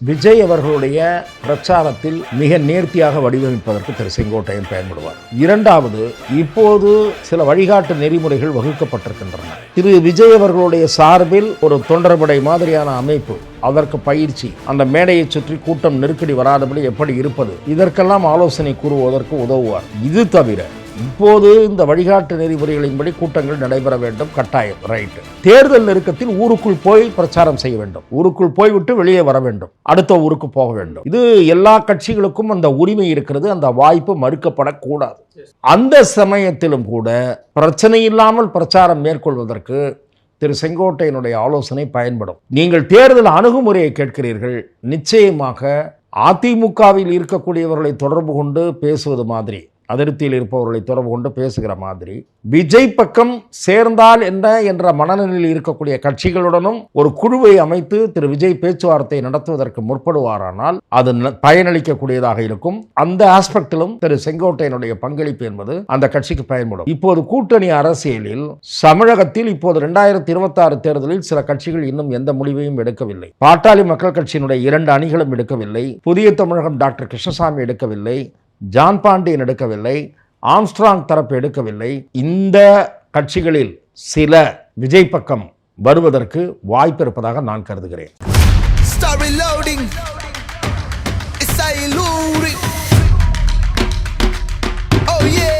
விஜய் அவர்களுடைய பிரச்சாரத்தில் மிக நேர்த்தியாக வடிவமைப்பதற்கு திரு செங்கோட்டையன் பயன்படுவார். இரண்டாவது, இப்போது சில வழிகாட்டு நெறிமுறைகள் வகுக்கப்பட்டிருக்கின்றன. திரு விஜய் அவர்களுடைய சார்பில் ஒரு தொண்டர்படை மாதிரியான அமைப்பு, அதற்கு பயிற்சி, அந்த மேடையை சுற்றி கூட்டம் நெருக்கடி வராதபடி எப்படி இருப்பது, இதற்கெல்லாம் ஆலோசனை கூறுவதற்கு உதவுவார். இது தவிர இப்போது இந்த வழிகாட்டு நெறிமுறைகளின்படி கூட்டங்கள் நடைபெற வேண்டும், கட்டாயம், ரைட். தேர்தல் நெருக்கத்தில் ஊருக்குள் போய் பிரச்சாரம் செய்ய வேண்டும், ஊருக்குள் போய்விட்டு வெளியே வர வேண்டும், அடுத்த ஊருக்கு போக வேண்டும். இது எல்லா கட்சிகளுக்கும் அந்த உரிமை இருக்கிறது, அந்த வாய்ப்பு மறுக்கப்படக்கூடாது. அந்த சமயத்திலும் கூட பிரச்சனை இல்லாமல் பிரச்சாரம் மேற்கொள்வதற்கு திரு செங்கோட்டையனுடைய ஆலோசனை பயன்படும். நீங்கள் தேர்தல் அணுகுமுறையை கேட்கிறீர்கள். நிச்சயமாக அதிமுகவில் இருக்கக்கூடியவர்களை தொடர்பு கொண்டு பேசுவது மாதிரி, அதிருப்தியில் இருப்பவர்களை தொடர்பு கொண்டு பேசுகிற மாதிரி, விஜய் பக்கம் சேர்ந்தால் என்ன என்ற மனநிலையில் இருக்கக்கூடிய கட்சிகளுடனும் ஒரு குழுவை அமைத்து திரு விஜய் பேச்சுவார்த்தை நடத்துவதற்கு முற்படுவாரானால் அது பயனளிக்கக்கூடியதாக இருக்கும். அந்த ஆஸ்பெக்டிலும் திரு செங்கோட்டையனுடைய பங்களிப்பு என்பது அந்த கட்சிக்கு பயன்படும். இப்போது கூட்டணி அரசியலில் தமிழகத்தில் இப்போது 2026 தேர்தலில் சில கட்சிகள் இன்னும் எந்த முடிவையும் எடுக்கவில்லை. பாட்டாளி மக்கள் கட்சியினுடைய 2 அணிகளும் எடுக்கவில்லை. புதிய தமிழகம் டாக்டர் கிருஷ்ணசாமி எடுக்கவில்லை, ஜான் பாண்டியன் எடுக்கவில்லை, ஆம்ஸ்ட்ராங் தரப்பு எடுக்கவில்லை. இந்த கட்சிகளில் சில விஜய் பக்கம் வருவதற்கு வாய்ப்பு இருப்பதாக நான் கருதுகிறேன். Oh yeah.